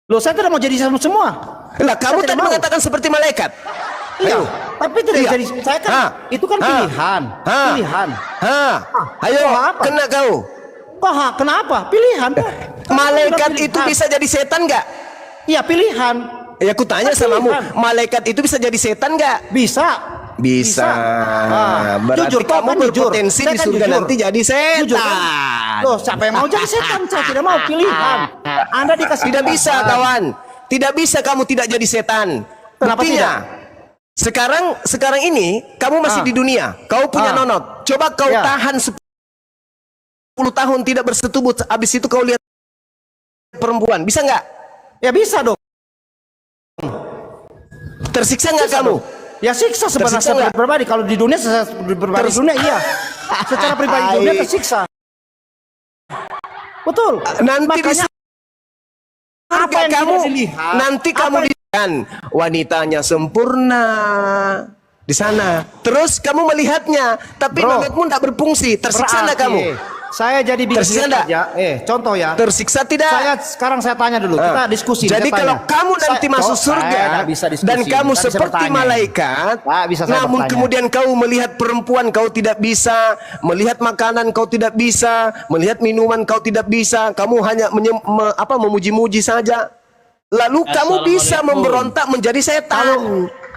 [SPEAKER 3] Loh, saya tidak mau jadi sama semua.
[SPEAKER 1] Lah, kamu
[SPEAKER 3] tidak
[SPEAKER 1] tadi
[SPEAKER 3] mau.
[SPEAKER 1] mengatakan seperti malaikat.
[SPEAKER 3] Iya,
[SPEAKER 1] Ayo.
[SPEAKER 3] tapi tidak
[SPEAKER 1] Iya.
[SPEAKER 3] jadi saya kan
[SPEAKER 1] Ha.
[SPEAKER 3] itu kan
[SPEAKER 1] Ha.
[SPEAKER 3] pilihan.
[SPEAKER 1] Ha.
[SPEAKER 3] Pilihan.
[SPEAKER 1] Ayo,
[SPEAKER 3] Kau apa?
[SPEAKER 1] kena kau.
[SPEAKER 3] Kok kenapa? Pilihan.
[SPEAKER 1] Malaikat
[SPEAKER 3] Pilihan.
[SPEAKER 1] itu bisa jadi setan nggak?
[SPEAKER 3] Iya, pilihan.
[SPEAKER 1] Ya, aku tanya
[SPEAKER 3] Kan
[SPEAKER 1] samamu,
[SPEAKER 3] pilihan.
[SPEAKER 1] malaikat itu bisa jadi setan nggak?
[SPEAKER 3] Bisa.
[SPEAKER 1] Bisa.
[SPEAKER 3] Ah,
[SPEAKER 1] Berarti
[SPEAKER 3] jujur, kau
[SPEAKER 1] kamu
[SPEAKER 3] kan jujur.
[SPEAKER 1] berpotensi
[SPEAKER 3] Saya
[SPEAKER 1] di
[SPEAKER 3] kan
[SPEAKER 1] surga
[SPEAKER 3] jujur.
[SPEAKER 1] nanti jadi setan.
[SPEAKER 3] Jujur, kan? Loh, siapa yang mau jadi setan? Saya tidak mau, pilihan. Anda dikasih
[SPEAKER 1] Tidak bisa,
[SPEAKER 3] pilihan.
[SPEAKER 1] kawan. Tidak bisa kamu tidak jadi setan.
[SPEAKER 3] Kenapa
[SPEAKER 1] Buktinya, sekarang ini kamu masih
[SPEAKER 3] Ah.
[SPEAKER 1] di dunia. Kau punya
[SPEAKER 3] Ah.
[SPEAKER 1] nonot. Coba kau
[SPEAKER 3] Ya.
[SPEAKER 1] tahan 10 tahun tidak bersetubuh. Habis itu kau lihat perempuan. Bisa nggak?
[SPEAKER 3] Ya bisa dong.
[SPEAKER 1] Tersiksa nggak
[SPEAKER 3] Bisa
[SPEAKER 1] kamu?
[SPEAKER 3] dong. Ya siksa sebenarnya
[SPEAKER 1] Tersiksa
[SPEAKER 3] secara
[SPEAKER 1] nggak?
[SPEAKER 3] pribadi. Kalau di dunia saya pribadi
[SPEAKER 1] Terus-
[SPEAKER 3] dunia iya. Secara pribadi di dunia tersiksa. Betul.
[SPEAKER 1] Nanti di
[SPEAKER 3] Makanya apa
[SPEAKER 1] surga
[SPEAKER 3] yang
[SPEAKER 1] kamu
[SPEAKER 3] tidak dilihat?
[SPEAKER 1] nanti
[SPEAKER 3] Apa
[SPEAKER 1] kamu lihat wanitanya sempurna di sana. Terus kamu melihatnya, tapi
[SPEAKER 3] Bro,
[SPEAKER 1] nonotmu tidak berfungsi. Tersiksa nggak kamu?
[SPEAKER 3] Saya jadi bikin
[SPEAKER 1] Tersiksa nggak?
[SPEAKER 3] kerja. Contoh ya.
[SPEAKER 1] Tersiksa tidak?
[SPEAKER 3] Sekarang saya tanya dulu. Kita diskusi.
[SPEAKER 1] Jadi
[SPEAKER 3] saya
[SPEAKER 1] kalau
[SPEAKER 3] tanya.
[SPEAKER 1] kamu nanti
[SPEAKER 3] Saya-
[SPEAKER 1] masuk
[SPEAKER 3] saya
[SPEAKER 1] surga
[SPEAKER 3] nggak bisa diskusi,
[SPEAKER 1] dan kamu
[SPEAKER 3] nggak bisa
[SPEAKER 1] seperti
[SPEAKER 3] bertanya.
[SPEAKER 1] malaikat,
[SPEAKER 3] Nggak bisa saya
[SPEAKER 1] namun
[SPEAKER 3] bertanya.
[SPEAKER 1] kemudian kau melihat perempuan kau tidak bisa, melihat makanan kau tidak bisa, melihat minuman kau tidak bisa, kamu hanya memuji-muji saja. Lalu kamu bisa
[SPEAKER 2] Assalamualaikum.
[SPEAKER 1] memberontak menjadi setan.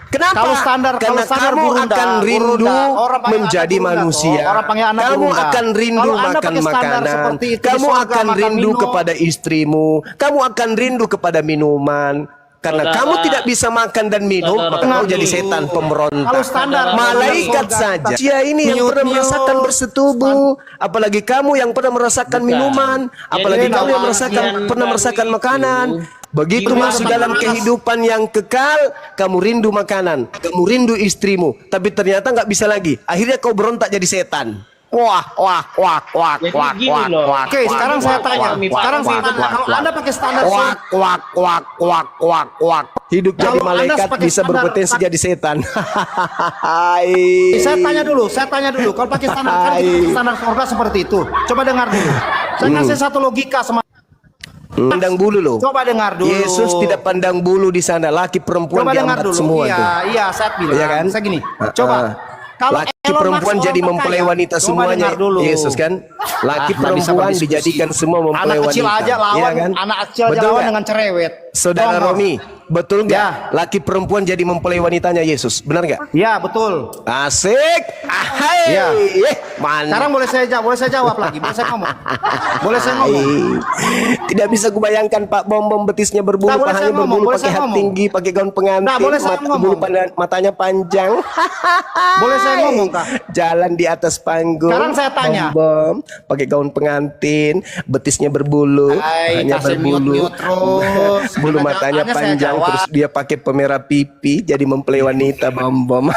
[SPEAKER 1] Kenapa?
[SPEAKER 3] kalau standar-
[SPEAKER 1] Karena
[SPEAKER 3] kalau standar
[SPEAKER 1] kamu
[SPEAKER 3] gurunda,
[SPEAKER 1] akan rindu
[SPEAKER 3] gurunda, orang panggil
[SPEAKER 1] menjadi
[SPEAKER 3] anak gurunda,
[SPEAKER 1] manusia.
[SPEAKER 3] toh. Orang panggil anak
[SPEAKER 1] Kamu
[SPEAKER 3] gurunda.
[SPEAKER 1] akan rindu
[SPEAKER 3] Kalau Anda
[SPEAKER 1] makan
[SPEAKER 3] pakai standar
[SPEAKER 1] makanan.
[SPEAKER 3] seperti itu di
[SPEAKER 1] Kamu
[SPEAKER 3] surga,
[SPEAKER 1] akan
[SPEAKER 3] makan
[SPEAKER 1] rindu
[SPEAKER 3] minum.
[SPEAKER 1] kepada istrimu. Kamu akan rindu kepada minuman. Karena
[SPEAKER 2] Saudara.
[SPEAKER 1] kamu tidak bisa makan dan minum,
[SPEAKER 2] Saudara.
[SPEAKER 1] maka kau
[SPEAKER 3] Dengar
[SPEAKER 1] jadi
[SPEAKER 3] dulu.
[SPEAKER 1] setan pemberontak.
[SPEAKER 3] Kalau standar
[SPEAKER 1] Malaikat
[SPEAKER 3] surga,
[SPEAKER 1] saja. Dia ini yang
[SPEAKER 3] Miut,
[SPEAKER 1] pernah
[SPEAKER 3] miut.
[SPEAKER 1] merasakan bersetubuh, apalagi kamu yang pernah merasakan
[SPEAKER 2] Bukan.
[SPEAKER 1] minuman, apalagi
[SPEAKER 2] Jadi
[SPEAKER 1] kamu yang
[SPEAKER 2] bagian
[SPEAKER 1] pernah
[SPEAKER 2] baru
[SPEAKER 1] merasakan
[SPEAKER 2] itu,
[SPEAKER 1] makanan. Begitu
[SPEAKER 2] gimana
[SPEAKER 1] masuk dalam
[SPEAKER 2] bagaimana?
[SPEAKER 1] kehidupan yang kekal, kamu rindu makanan, kamu rindu istrimu, tapi ternyata nggak bisa lagi. Akhirnya kau berontak jadi setan. Wah.
[SPEAKER 2] Jadi gini loh.
[SPEAKER 3] Oke, sekarang saya tanya. Sekarang saya tanya. Kalau Anda pakai standar
[SPEAKER 1] Hidup jadi
[SPEAKER 3] Kalau Anda
[SPEAKER 1] malaikat
[SPEAKER 3] pakai
[SPEAKER 1] bisa
[SPEAKER 3] standar-
[SPEAKER 1] berpotensi jadi setan.
[SPEAKER 3] Saya tanya dulu. Kalau pakai standar kan kita pakai standar surga seperti itu. Coba dengar dulu. Saya kasih satu logika sama.
[SPEAKER 1] Pandang bulu loh.
[SPEAKER 3] Coba dengar dulu.
[SPEAKER 1] Yesus tidak pandang bulu di sana. Laki perempuan
[SPEAKER 3] Coba dengar
[SPEAKER 1] diangkat
[SPEAKER 3] dulu.
[SPEAKER 1] semua
[SPEAKER 3] Iya,
[SPEAKER 1] itu.
[SPEAKER 3] iya, saya bilang.
[SPEAKER 1] Iya kan?
[SPEAKER 3] Saya gini. Coba. Kalau
[SPEAKER 1] Laki
[SPEAKER 3] Elon
[SPEAKER 1] perempuan
[SPEAKER 3] Musk
[SPEAKER 1] jadi
[SPEAKER 3] orang
[SPEAKER 1] mempelai
[SPEAKER 3] terkaya.
[SPEAKER 1] wanita
[SPEAKER 3] Coba
[SPEAKER 1] semuanya.
[SPEAKER 3] dengar dulu.
[SPEAKER 1] Yesus kan, laki
[SPEAKER 3] Nggak bisa
[SPEAKER 1] perempuan
[SPEAKER 3] berdiskusi.
[SPEAKER 1] dijadikan semua mempelai
[SPEAKER 3] Anak
[SPEAKER 1] wanita.
[SPEAKER 3] kecil aja lawan,
[SPEAKER 1] Iya kan?
[SPEAKER 3] anak kecil aja
[SPEAKER 1] Betul
[SPEAKER 3] lawan
[SPEAKER 1] nggak?
[SPEAKER 3] dengan cerewet.
[SPEAKER 1] Saudara
[SPEAKER 3] Tolong.
[SPEAKER 1] Romi, betul nggak?
[SPEAKER 3] Ya.
[SPEAKER 1] Laki perempuan jadi mempelai wanitanya Yesus, benar nggak?
[SPEAKER 3] Ya betul.
[SPEAKER 1] Asik, ahai,
[SPEAKER 3] Ya.
[SPEAKER 1] mantap.
[SPEAKER 3] Sekarang boleh saya jawab lagi, boleh saya ngomong. Boleh saya ngomong.
[SPEAKER 1] Tidak bisa kubayangkan Pak Bom betisnya berbulu,
[SPEAKER 3] Nah, boleh
[SPEAKER 1] pahanya
[SPEAKER 3] saya ngomong,
[SPEAKER 1] berbulu,
[SPEAKER 3] boleh
[SPEAKER 1] pakai
[SPEAKER 3] saya
[SPEAKER 1] hat
[SPEAKER 3] ngomong.
[SPEAKER 1] tinggi, pakai gaun pengantin,
[SPEAKER 3] Nah, boleh saya ngomong.
[SPEAKER 1] bulu matanya panjang.
[SPEAKER 3] Boleh saya ngomong, Kak?
[SPEAKER 1] Jalan di atas panggung.
[SPEAKER 3] Sekarang saya tanya.
[SPEAKER 1] Bom pakai gaun pengantin, betisnya berbulu,
[SPEAKER 3] Hai,
[SPEAKER 1] hanya
[SPEAKER 3] kasih
[SPEAKER 1] berbulu.
[SPEAKER 3] mute-mute terus.
[SPEAKER 1] Bulu
[SPEAKER 3] Karena
[SPEAKER 1] matanya
[SPEAKER 3] jawabannya saya
[SPEAKER 1] panjang,
[SPEAKER 3] jawab.
[SPEAKER 1] terus dia pakai pemerah pipi, jadi mempelai wanita Bom.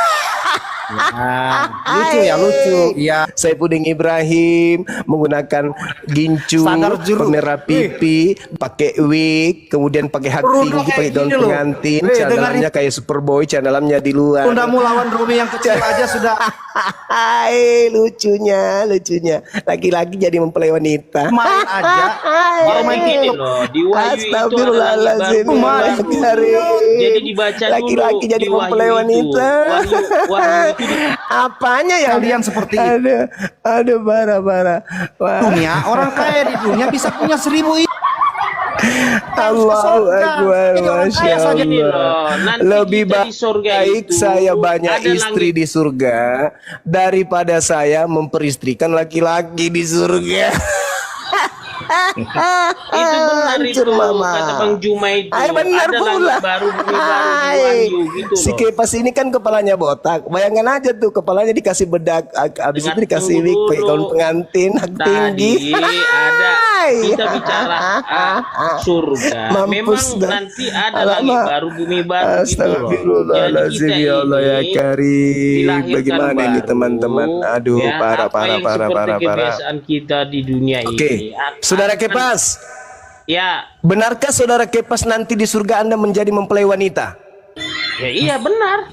[SPEAKER 3] Nah, lucu ya, lucu. Iya.
[SPEAKER 1] Saipudin Ibrahim menggunakan gincu,
[SPEAKER 3] Standar juru.
[SPEAKER 1] pemerah pipi, pakai wig, kemudian pakai hat
[SPEAKER 3] Rudol
[SPEAKER 1] tinggi,
[SPEAKER 3] kayak
[SPEAKER 1] pakai gaun
[SPEAKER 3] gini loh.
[SPEAKER 1] pengantin,
[SPEAKER 3] dengerin.
[SPEAKER 1] channelannya kayak Superboy, channelannya di luar.
[SPEAKER 3] Kundamu lawan Rumi yang kecil aja sudah.
[SPEAKER 1] Hai, lucunya. Laki-laki jadi mempelai wanita.
[SPEAKER 3] Main aja. Baru main
[SPEAKER 2] Gini
[SPEAKER 3] TikTok.
[SPEAKER 2] loh, di Wahyu itu ada
[SPEAKER 1] Astagfirullahaladzim.
[SPEAKER 2] langit baru,
[SPEAKER 1] Ya
[SPEAKER 2] baru.
[SPEAKER 1] Karim.
[SPEAKER 2] Jadi dibaca dulu
[SPEAKER 1] Laki-laki jadi
[SPEAKER 2] di Wahyu
[SPEAKER 1] mempelai
[SPEAKER 2] itu.
[SPEAKER 1] wanita.
[SPEAKER 2] Wahyu itu
[SPEAKER 1] Apanya ya?
[SPEAKER 3] Kalian seperti itu.
[SPEAKER 1] Aduh, parah. Wah.
[SPEAKER 3] Dunia, orang kaya di dunia bisa punya 1000
[SPEAKER 1] Allahu Akbar,
[SPEAKER 3] Jadi orang
[SPEAKER 1] Masya
[SPEAKER 3] kaya saja
[SPEAKER 2] nih
[SPEAKER 1] Allah.
[SPEAKER 2] loh. Nanti
[SPEAKER 1] Lebih
[SPEAKER 2] kita di surga
[SPEAKER 1] baik
[SPEAKER 2] itu
[SPEAKER 1] saya banyak
[SPEAKER 2] ada
[SPEAKER 1] istri
[SPEAKER 2] langit.
[SPEAKER 1] di surga daripada saya memperistrikan laki-laki di surga.
[SPEAKER 2] Itu benar itu
[SPEAKER 1] Hancur, Mama.
[SPEAKER 2] kata Bang Juma itu.
[SPEAKER 1] Ay, benar
[SPEAKER 2] ada
[SPEAKER 1] pula.
[SPEAKER 2] langit baru, bumi baru di
[SPEAKER 1] Ay,
[SPEAKER 2] Wahyu gitu
[SPEAKER 1] si
[SPEAKER 2] loh.
[SPEAKER 1] Kepas ini kan kepalanya botak. Bayangkan aja tuh kepalanya dikasih bedak, habis
[SPEAKER 2] Dengar
[SPEAKER 1] itu dikasih
[SPEAKER 2] dulu.
[SPEAKER 1] wig, pakai gaun pengantin, hak tinggi.
[SPEAKER 2] Tadi ada kita bicara surga.
[SPEAKER 1] Mampus
[SPEAKER 2] Memang
[SPEAKER 1] dah.
[SPEAKER 2] nanti ada
[SPEAKER 1] Alamak.
[SPEAKER 2] langit baru, bumi baru gitu loh.
[SPEAKER 1] Astagfirullahaladzim, ya Allah ya Karim.
[SPEAKER 2] dilahirkan
[SPEAKER 1] Bagaimana ini
[SPEAKER 2] baru,
[SPEAKER 1] teman-teman? Aduh,
[SPEAKER 2] ya,
[SPEAKER 1] parah.
[SPEAKER 2] apa yang seperti kebiasaan kita di dunia
[SPEAKER 1] Oke,
[SPEAKER 2] ini.
[SPEAKER 1] Saudara Kepas,
[SPEAKER 2] Ya,
[SPEAKER 1] benarkah Saudara Kepas nanti di surga Anda menjadi mempelai wanita?
[SPEAKER 2] ya iya benar.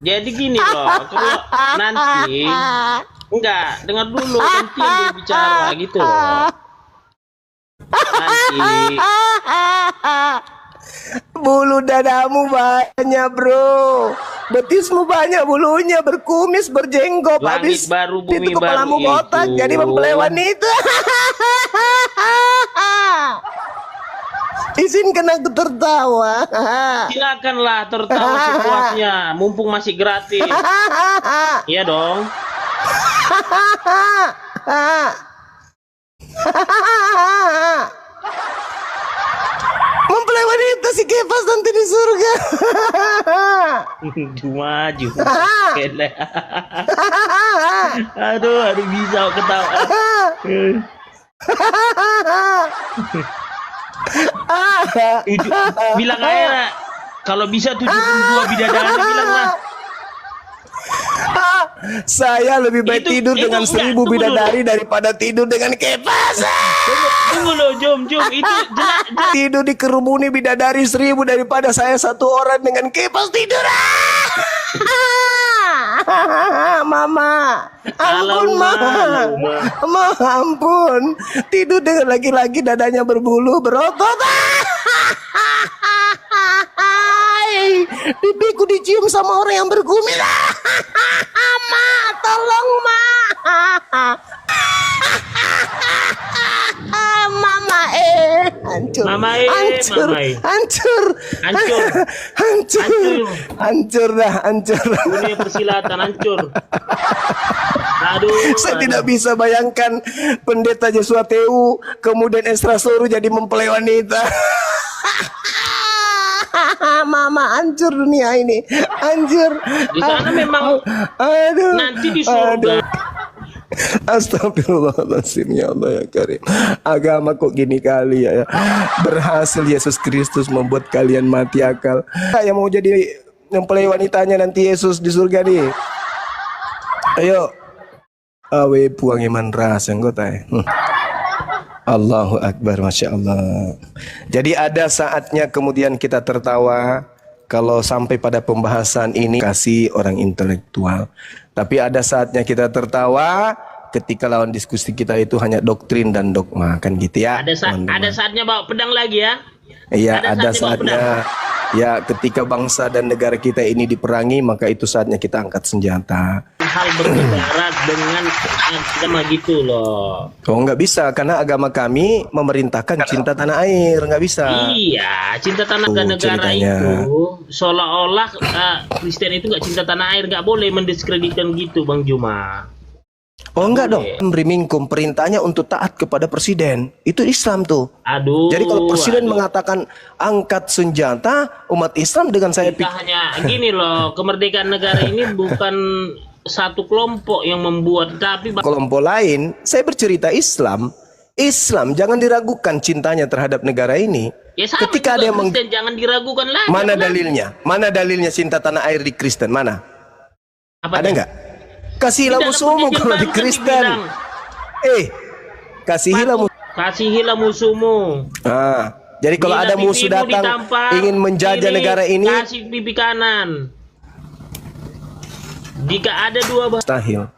[SPEAKER 2] Jadi gini loh, kalau nanti enggak dengar dulu nanti yang berbicara gitu loh. Nanti
[SPEAKER 1] Bulu dadamu banyak, bro. Betismu banyak bulunya, berkumis, berjenggot.
[SPEAKER 2] Langit
[SPEAKER 1] Habis
[SPEAKER 2] baru, bumi
[SPEAKER 1] itu kepalamu
[SPEAKER 2] baru
[SPEAKER 1] botak,
[SPEAKER 2] itu.
[SPEAKER 1] jadi mempelai wanita. Izinkan aku tertawa.
[SPEAKER 2] silakanlah tertawa sepuasnya, mumpung masih gratis. Iya dong.
[SPEAKER 1] Mempelai wanita si Kepas nanti di surga.
[SPEAKER 2] Maju. Aduh bisa ketawa. Bilang aja lah. Kalau bisa 72 bidadari bilanglah.
[SPEAKER 1] Saya lebih baik
[SPEAKER 2] Itu-
[SPEAKER 1] tidur
[SPEAKER 2] itu
[SPEAKER 1] dengan
[SPEAKER 2] enggak,
[SPEAKER 1] 1000
[SPEAKER 2] tunggu
[SPEAKER 1] bidadari daripada tidur dengan Kepas.
[SPEAKER 2] Tunggu loh, Jom, itu jelas.
[SPEAKER 1] Tidur dikerumuni bidadari 1000 daripada saya satu orang dengan Kepas tidur. Mama, ampun Ma, ampun. Tidur dengan laki-laki dadanya berbulu berotot. Pipiku dicium sama orang yang berkumis. Ma, tolong Ma. Mama hancur.
[SPEAKER 2] Mama
[SPEAKER 1] hancur.
[SPEAKER 2] Mama
[SPEAKER 1] Hancur.
[SPEAKER 2] Hancur.
[SPEAKER 1] Hancur. Hancur dah, hancur.
[SPEAKER 2] Dunia persilatan hancur. Aduh.
[SPEAKER 1] Saya tidak bisa bayangkan pendeta Joshua Teu kemudian Esra Soru jadi mempelai wanita. Mama, hancur dunia ini, hancur.
[SPEAKER 2] Di sana memang
[SPEAKER 1] Aduh.
[SPEAKER 2] nanti di surga.
[SPEAKER 1] Astagfirullahaladzim, ya Allah ya Karim. Agama kok gini kali ya. Berhasil Yesus Kristus membuat kalian mati akal. Yang mau jadi mempelai wanitanya nanti Yesus di surga nih. Ayo. Awe puang iman ras anggota. Allahu Akbar, Masya Allah. Jadi ada saatnya kemudian kita tertawa kalau sampai pada pembahasan ini kasih orang intelektual. Tapi ada saatnya kita tertawa ketika lawan diskusi kita itu hanya doktrin dan dogma, kan gitu ya.
[SPEAKER 2] Ada
[SPEAKER 1] teman-teman.
[SPEAKER 2] saatnya bawa pedang lagi ya.
[SPEAKER 1] Iya,
[SPEAKER 2] Ada
[SPEAKER 1] ada
[SPEAKER 2] saatnya, Bang
[SPEAKER 1] saatnya. Ya, ketika bangsa dan negara kita ini diperangi, maka itu saatnya kita angkat senjata.
[SPEAKER 2] Hal bernegara dengan agama gitu loh.
[SPEAKER 1] Oh, nggak bisa, karena agama kami memerintahkan cinta tanah air, nggak bisa.
[SPEAKER 2] Iya, cinta tanah dan negara
[SPEAKER 1] ceritanya.
[SPEAKER 2] itu seolah-olah Kristen itu nggak cinta tanah air, nggak boleh mendiskreditkan gitu, Bang Juma.
[SPEAKER 1] Oh, enggak dong. Brimingkum perintahnya untuk taat kepada presiden. Itu Islam tuh.
[SPEAKER 2] Aduh.
[SPEAKER 1] Jadi kalau presiden mengatakan angkat senjata, umat Islam dengan saya
[SPEAKER 2] kita hanya gini loh, kemerdekaan negara ini bukan satu kelompok yang membuat, tapi
[SPEAKER 1] kelompok lain, saya bercerita Islam. Islam jangan diragukan cintanya terhadap negara ini.
[SPEAKER 2] ya sama
[SPEAKER 1] Ketika
[SPEAKER 2] juga
[SPEAKER 1] ada yang
[SPEAKER 2] Kristen, jangan diragukan lagi.
[SPEAKER 1] mana
[SPEAKER 2] Kenapa?
[SPEAKER 1] dalilnya? Mana dalilnya cinta tanah air di Kristen? Mana?
[SPEAKER 2] Apa
[SPEAKER 1] Ada
[SPEAKER 2] nih?
[SPEAKER 1] nggak? Kasihilah
[SPEAKER 2] Di dalam
[SPEAKER 1] musuhmu
[SPEAKER 2] perjanjian
[SPEAKER 1] kalau di
[SPEAKER 2] baru kan
[SPEAKER 1] Kristen.
[SPEAKER 2] dibilang,
[SPEAKER 1] Kasihilah musuh.
[SPEAKER 2] kasihilah musuhmu.
[SPEAKER 1] Jadi kalau
[SPEAKER 2] Bila
[SPEAKER 1] ada musuh
[SPEAKER 2] pipimu
[SPEAKER 1] datang
[SPEAKER 2] ditampar
[SPEAKER 1] ingin menjajah
[SPEAKER 2] kiri,
[SPEAKER 1] negara ini,
[SPEAKER 2] kasih pipi kanan. Jika ada dua
[SPEAKER 1] mustahil.